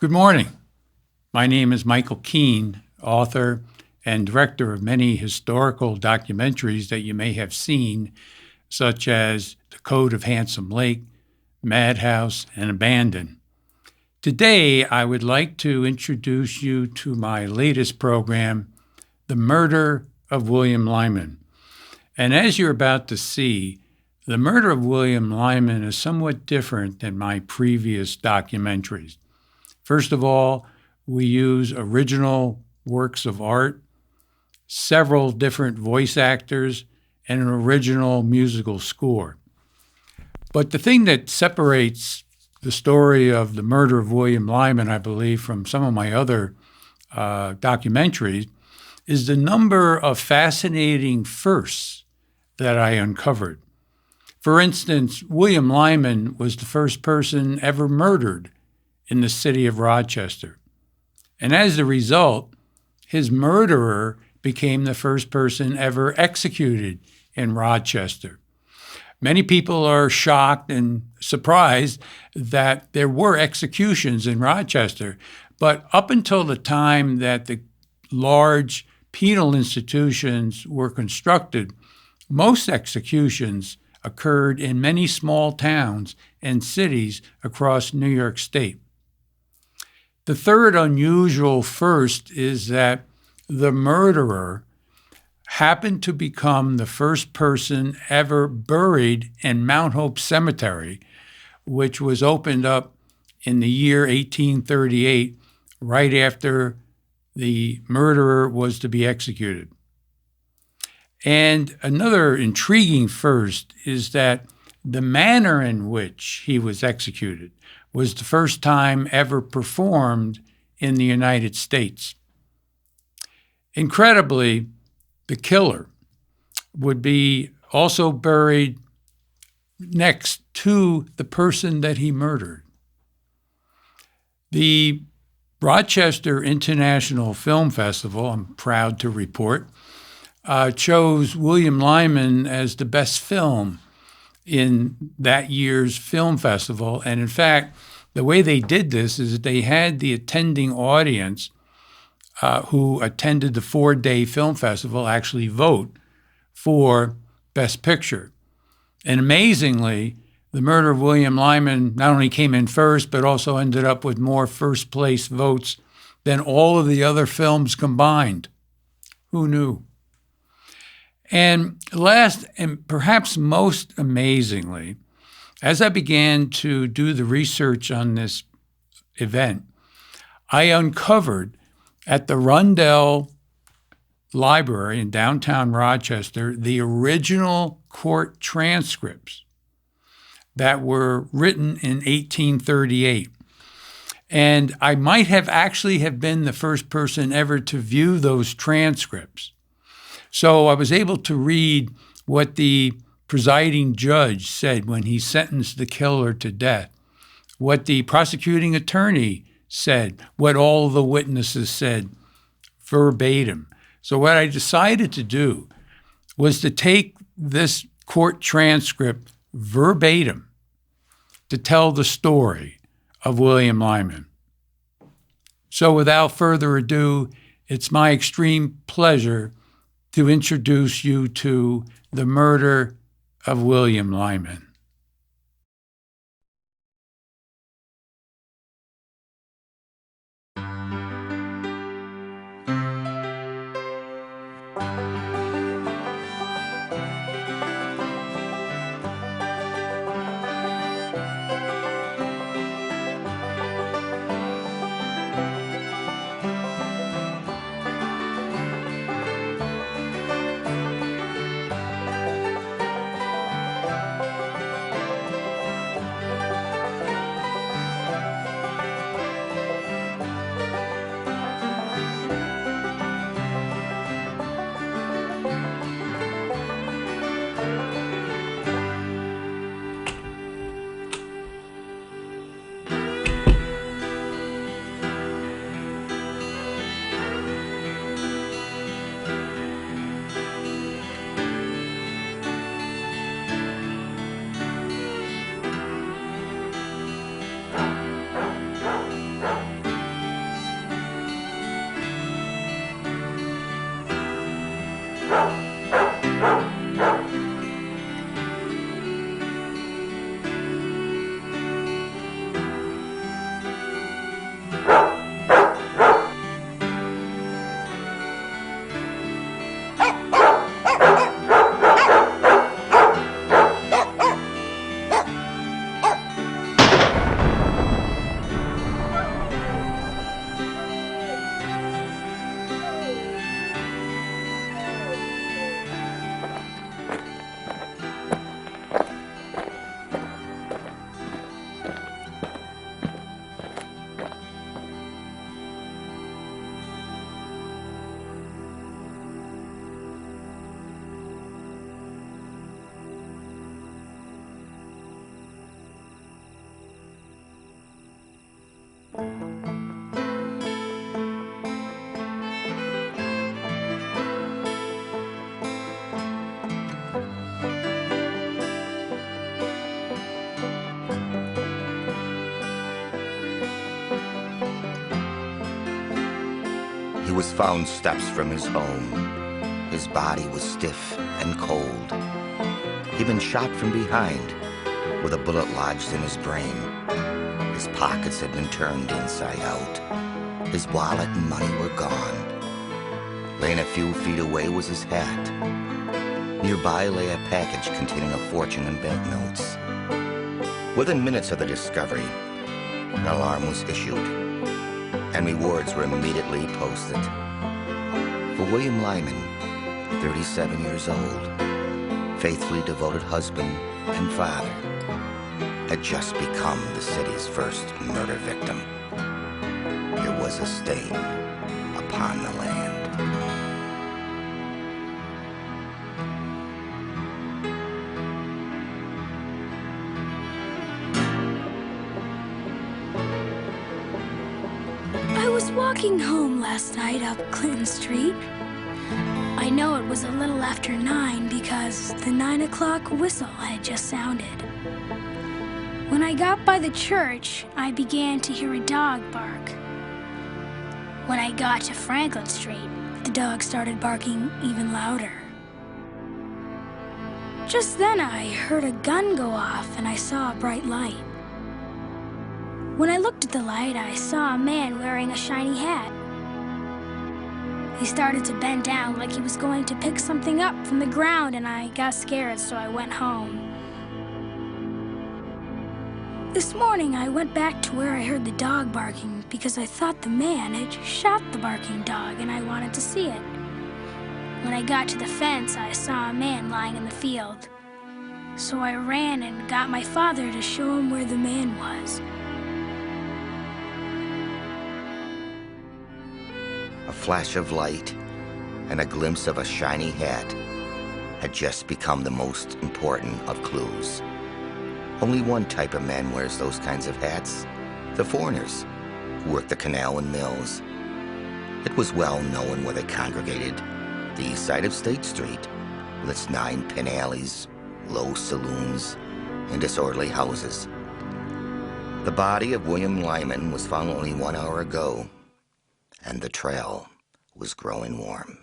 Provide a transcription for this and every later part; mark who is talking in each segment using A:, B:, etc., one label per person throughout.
A: Good morning. My name is Michael Keene, author and director of many historical documentaries that you may have seen, such as The Code of Handsome Lake, Madhouse, and Abandon. Today, I would like to introduce you to my latest program, The Murder of William Lyman. And as you're about to see, The Murder of William Lyman is somewhat different than my previous documentaries. First of all, we use original works of art, several different voice actors, and an original musical score. But the thing that separates the story of the murder of William Lyman, I believe, from some of my other documentaries, is the number of fascinating firsts that I uncovered. For instance, William Lyman was the first person ever murdered in the city of Rochester. And as a result, his murderer became the first person ever executed in Rochester. Many people are shocked and surprised that there were executions in Rochester, but up until the time that the large penal institutions were constructed, most executions occurred in many small towns and cities across New York State. The third unusual first is that the murderer happened to become the first person ever buried in Mount Hope Cemetery, which was opened up in the year 1838, right after the murderer was to be executed. And another intriguing first is that the manner in which he was executed was the first time ever performed in the United States. Incredibly, the killer would be also buried next to the person that he murdered. The Rochester International Film Festival, I'm proud to report, chose William Lyman as the best film in that year's film festival. And in fact, the way they did this is they had the attending audience who attended the 4-day film festival actually vote for Best Picture. And amazingly, The Murder of William Lyman not only came in first, but also ended up with more first place votes than all of the other films combined. Who knew? And last, and perhaps most amazingly, as I began to do the research on this event, I uncovered at the Rundell Library in downtown Rochester the original court transcripts that were written in 1838. And I might have actually have been the first person ever to view those transcripts. So I was able to read what the presiding judge said when he sentenced the killer to death, what the prosecuting attorney said, what all the witnesses said verbatim. So what I decided to do was to take this court transcript verbatim to tell the story of William Lyman. So without further ado, it's my extreme pleasure to introduce you to The Murder of William Lyman.
B: He was found steps from his home. His body was stiff and cold. He'd been shot from behind with a bullet lodged in his brain. His pockets had been turned inside out. His wallet and money were gone. Laying a few feet away was his hat. Nearby lay a package containing a fortune in banknotes. Within minutes of the discovery, an alarm was issued, and rewards were immediately posted. For William Lyman, 37 years old, faithfully devoted husband and father, had just become the city's first murder victim. There was a stain upon the land.
C: I was walking home last night up Clinton Street. I know it was a little after 9 because the 9 o'clock whistle had just sounded. When I got by the church, I began to hear a dog bark. When I got to Franklin Street, the dog started barking even louder. Just then I heard a gun go off and I saw a bright light. When I looked at the light, I saw a man wearing a shiny hat. He started to bend down like he was going to pick something up from the ground, and I got scared, so I went home. This morning, I went back to where I heard the dog barking because I thought the man had shot the barking dog, and I wanted to see it. When I got to the fence, I saw a man lying in the field. So I ran and got my father to show him where the man was.
B: A flash of light and a glimpse of a shiny hat had just become the most important of clues. Only one type of man wears those kinds of hats: the foreigners who work the canal and mills. It was well known where they congregated: the east side of State Street, with its 9 pin alleys, low saloons, and disorderly houses. The body of William Lyman was found only 1 hour ago, and the trail was growing warm.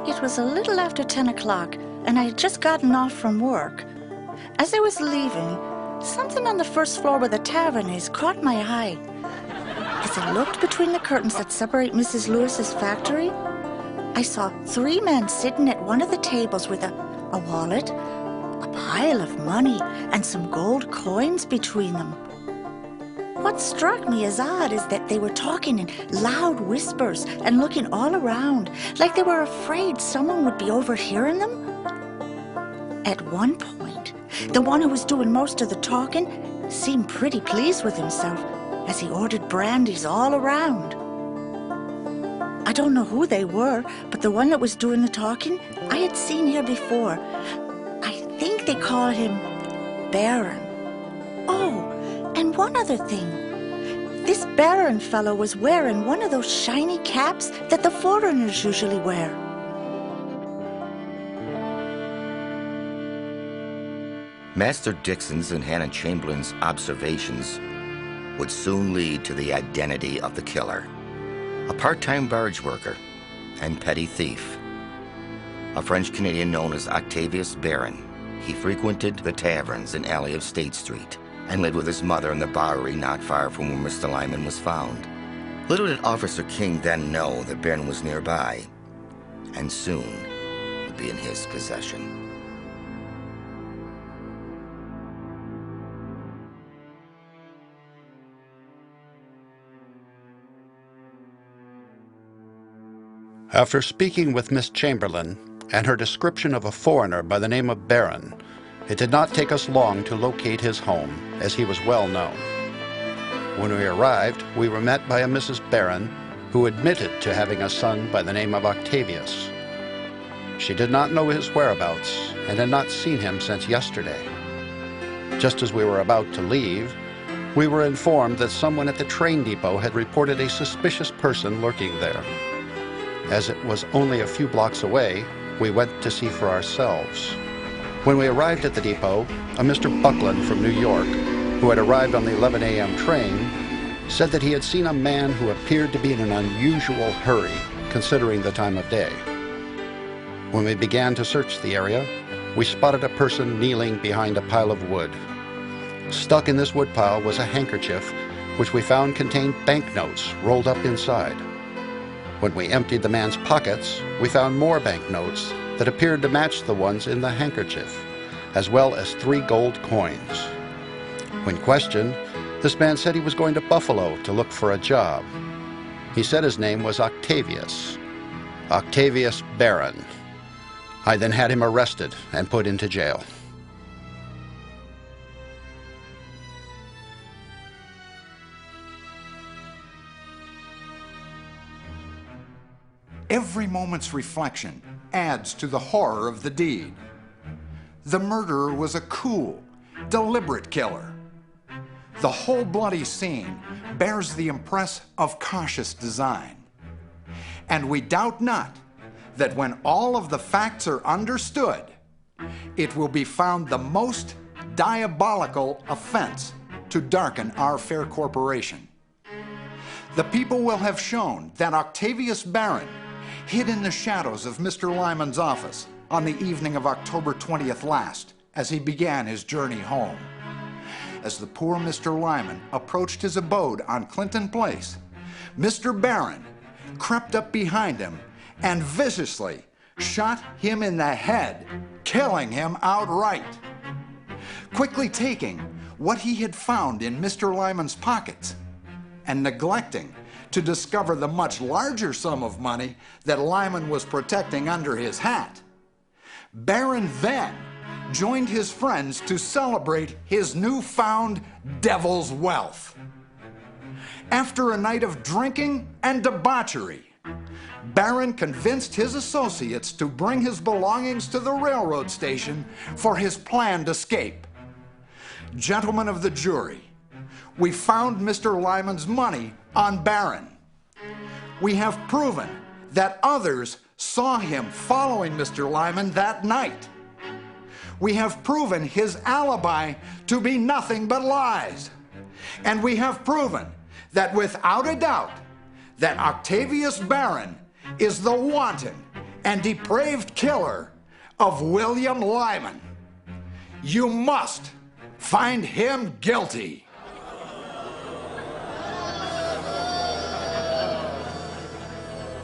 D: It was a little after 10 o'clock, and I had just gotten off from work. As I was leaving, something on the first floor where the tavern is caught my eye. As I looked between the curtains that separate Mrs. Lewis's factory, I saw 3 men sitting at one of the tables with a wallet, a pile of money, and some gold coins between them. What struck me as odd is that they were talking in loud whispers and looking all around, like they were afraid someone would be overhearing them. At one point, the one who was doing most of the talking seemed pretty pleased with himself as he ordered brandies all around. I don't know who they were, but the one that was doing the talking I had seen here before. I think they call him Barron. Oh, and one other thing. This Barron fellow was wearing one of those shiny caps that the foreigners usually wear.
B: Master Dixon's and Hannah Chamberlain's observations would soon lead to the identity of the killer: a part-time barge worker and petty thief. A French-Canadian known as Octavius Barron. He frequented the taverns and alley of State Street and lived with his mother in the Bowery not far from where Mr. Lyman was found. Little did Officer King then know that Barron was nearby and soon would be in his possession.
E: After speaking with Miss Chamberlain and her description of a foreigner by the name of Barron, it did not take us long to locate his home, as he was well known. When we arrived, we were met by a Mrs. Barron, who admitted to having a son by the name of Octavius. She did not know his whereabouts and had not seen him since yesterday. Just as we were about to leave, we were informed that someone at the train depot had reported a suspicious person lurking there. As it was only a few blocks away, we went to see for ourselves. When we arrived at the depot, a Mr. Buckland from New York, who had arrived on the 11 a.m. train, said that he had seen a man who appeared to be in an unusual hurry, considering the time of day. When we began to search the area, we spotted a person kneeling behind a pile of wood. Stuck in this woodpile was a handkerchief, which we found contained banknotes rolled up inside. When we emptied the man's pockets, we found more banknotes that appeared to match the ones in the handkerchief, as well as 3 gold coins. When questioned, this man said he was going to Buffalo to look for a job. He said his name was Octavius Barron. I then had him arrested and put into jail.
F: Every moment's reflection adds to the horror of the deed. The murderer was a cool, deliberate killer. The whole bloody scene bears the impress of cautious design. And we doubt not that when all of the facts are understood, it will be found the most diabolical offense to darken our fair corporation. The people will have shown that Octavius Barron hid in the shadows of Mr. Lyman's office on the evening of October 20th last, as he began his journey home. As the poor Mr. Lyman approached his abode on Clinton Place, Mr. Barron crept up behind him and viciously shot him in the head, killing him outright. Quickly taking what he had found in Mr. Lyman's pockets and neglecting to discover the much larger sum of money that Lyman was protecting under his hat, Barron then joined his friends to celebrate his newfound devil's wealth. After a night of drinking and debauchery, Barron convinced his associates to bring his belongings to the railroad station for his planned escape. Gentlemen of the jury, we found Mr. Lyman's money on Barron. We have proven that others saw him following Mr. Lyman that night. We have proven his alibi to be nothing but lies. And we have proven that without a doubt that Octavius Barron is the wanton and depraved killer of William Lyman. You must find him guilty.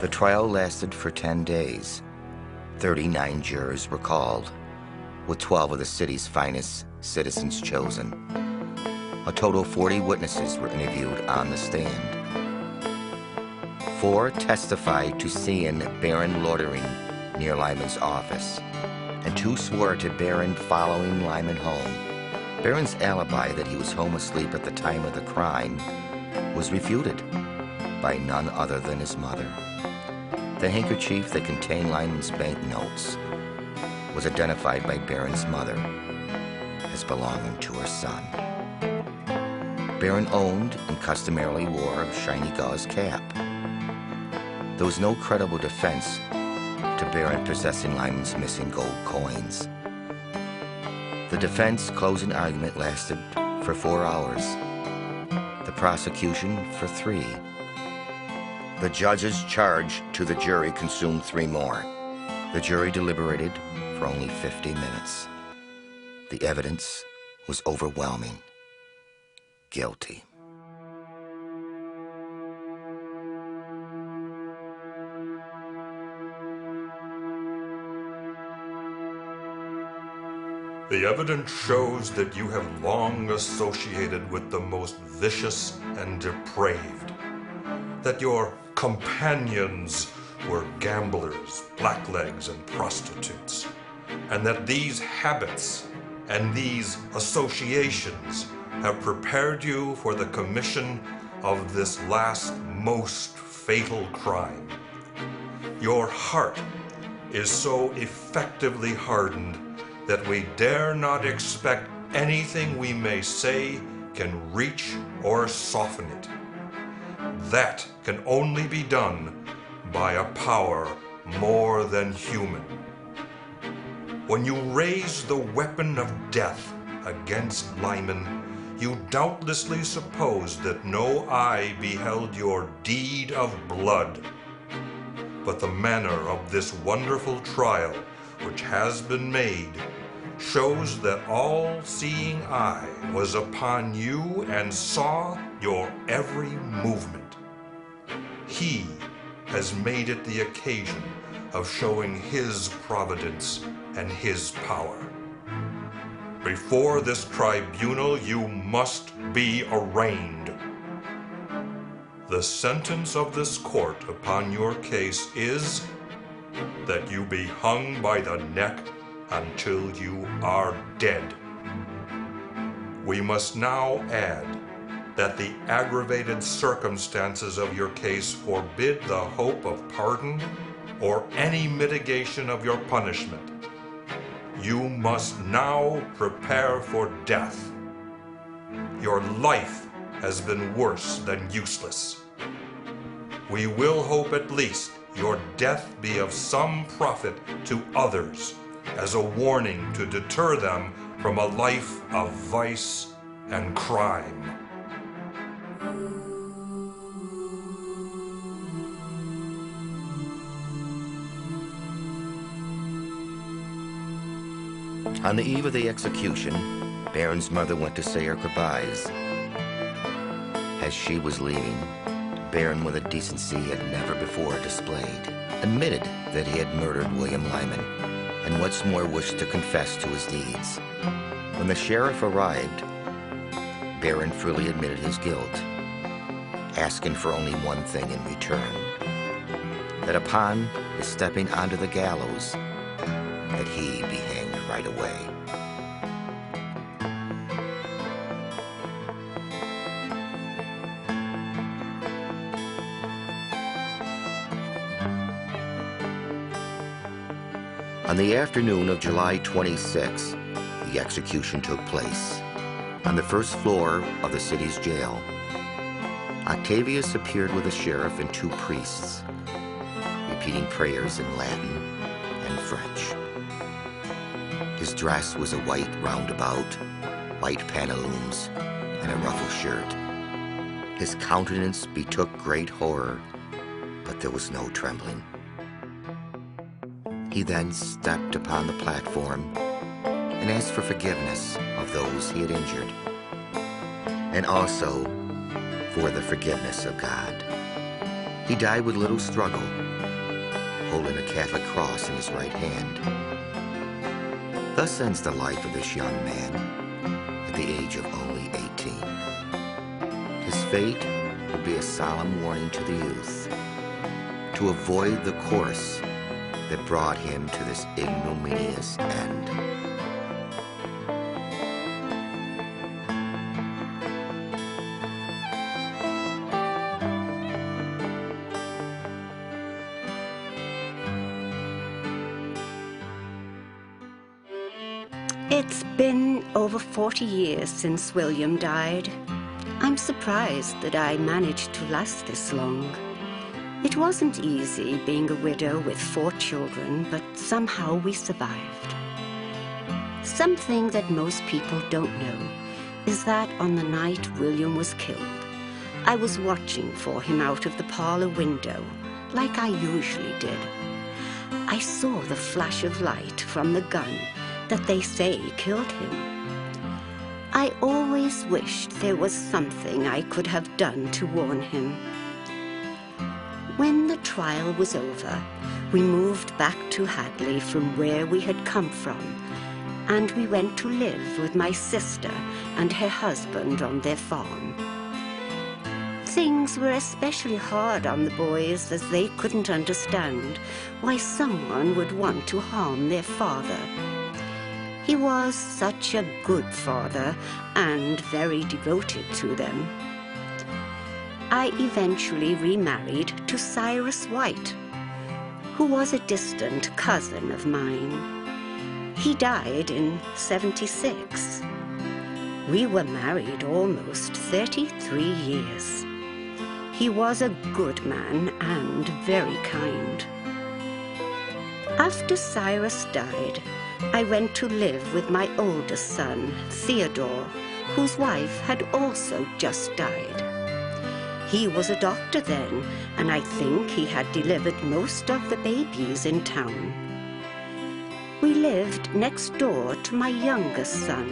B: The trial lasted for 10 days. 39 jurors were called, with 12 of the city's finest citizens chosen. A total of 40 witnesses were interviewed on the stand. 4 testified to seeing Barron loitering near Lyman's office, and 2 swore to Barron following Lyman home. Barron's alibi that he was home asleep at the time of the crime was refuted by none other than his mother. The handkerchief that contained Lyman's banknotes was identified by Barron's mother as belonging to her son. Barron owned and customarily wore a shiny gauze cap. There was no credible defense to Barron possessing Lyman's missing gold coins. The defense closing argument lasted for 4 hours. The prosecution for 3. The judge's charge to the jury consumed 3 more. The jury deliberated for only 50 minutes. The evidence was overwhelming. Guilty.
G: The evidence shows that you have long associated with the most vicious and depraved, that your companions were gamblers, blacklegs, and prostitutes, and that these habits and these associations have prepared you for the commission of this last most fatal crime. Your heart is so effectively hardened that we dare not expect anything we may say can reach or soften it. That can only be done by a power more than human. When you raise the weapon of death against Lyman, you doubtlessly suppose that no eye beheld your deed of blood. But the manner of this wonderful trial which has been made shows that all-seeing eye was upon you and saw your every movement. He has made it the occasion of showing his providence and his power. Before this tribunal you must be arraigned. The sentence of this court upon your case is that you be hung by the neck until you are dead. We must now add that the aggravated circumstances of your case forbid the hope of pardon or any mitigation of your punishment. You must now prepare for death. Your life has been worse than useless. We will hope at least your death be of some profit to others, as a warning to deter them from a life of vice and crime.
B: On the eve of the execution, Barron's mother went to say her goodbyes. As she was leaving, Barron, with a decency he had never before displayed, admitted that he had murdered William Lyman, and once more wished to confess to his deeds. When the sheriff arrived, Barron freely admitted his guilt, asking for only one thing in return: that upon his stepping onto the gallows, that he be hanged right away. On the afternoon of July 26, the execution took place. On the first floor of the city's jail, Octavius appeared with a sheriff and two priests, repeating prayers in Latin and French. His dress was a white roundabout, white pantaloons, and a ruffled shirt. His countenance betook great horror, but there was no trembling. He then stepped upon the platform and asked for forgiveness of those he had injured, and also for the forgiveness of God. He died with little struggle, holding a Catholic cross in his right hand. Thus ends the life of this young man at the age of only 18. His fate will be a solemn warning to the youth to avoid the course that brought him to this ignominious end.
H: It's been over 40 years since William died. I'm surprised that I managed to last this long. It wasn't easy being a widow with 4 children, but somehow we survived. Something that most people don't know is that on the night William was killed, I was watching for him out of the parlor window, like I usually did. I saw the flash of light from the gun that they say killed him. I always wished there was something I could have done to warn him. When the trial was over, we moved back to Hadley from where we had come from, and we went to live with my sister and her husband on their farm. Things were especially hard on the boys as they couldn't understand why someone would want to harm their father. He was such a good father and very devoted to them. I eventually remarried to Cyrus White. who was a distant cousin of mine. He died in '76. We were married almost 33 years. He was a good man and very kind. After Cyrus died, I went to live with my oldest son, Theodore, whose wife had also just died. He was a doctor then, and I think he had delivered most of the babies in town. We lived next door to my youngest son,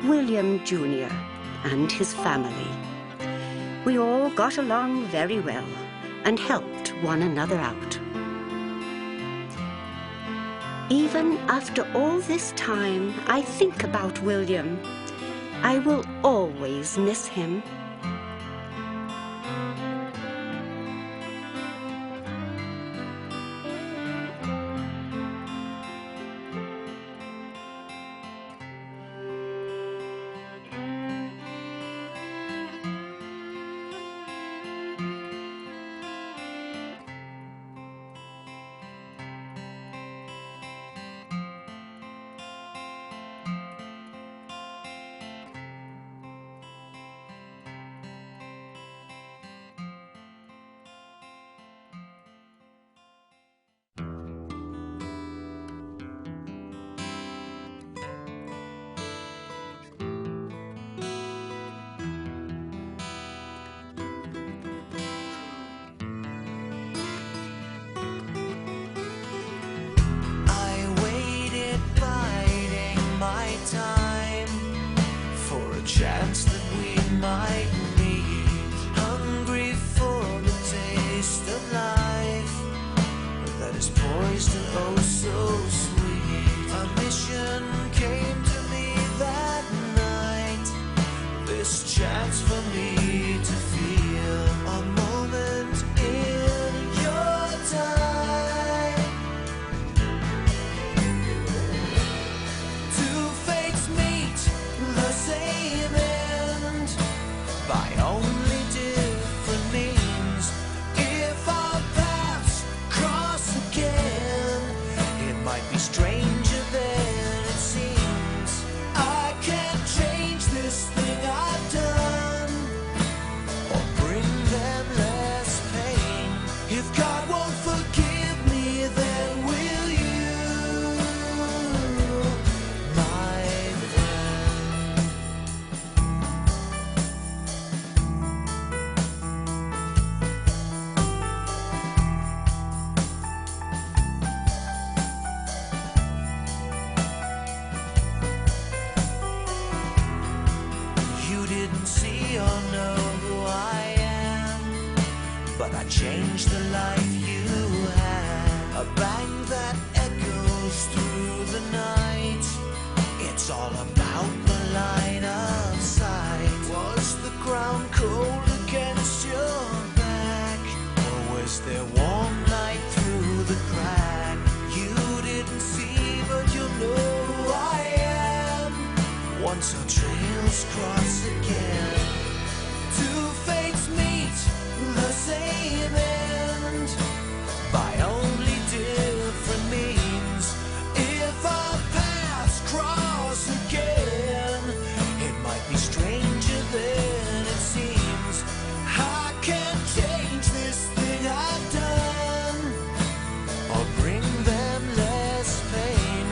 H: William Jr., and his family. We all got along very well and helped one another out. Even after all this time, I think about William. I will always miss him.
I: Chance that we might meet, hungry for the taste of life that is poised and oh so sweet. A mission came to me that night, this chance for me to feel a moment in your time. Two fates meet the same end by only different means. If our paths cross again, it might be stranger than it seems. I can't change this thing I've done or bring them less pain. If God won't forgive me, then will you, my friend? You didn't see or know who I am, but I changed the life you had. A bang that echoes through the night. It's all about the line of sight. Was the ground cold against your back, or was there warm light through the crack? You didn't see, but you know who I am. Once our trails cross again, two fates meet the same end by only different means. If our paths cross again, it might be stranger than it seems. I can't change this thing I've done or bring them less pain.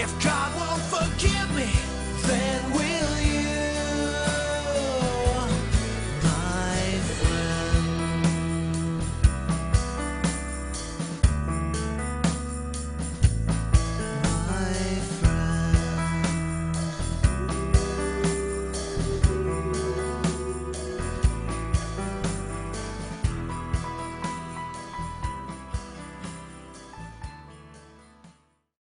I: If God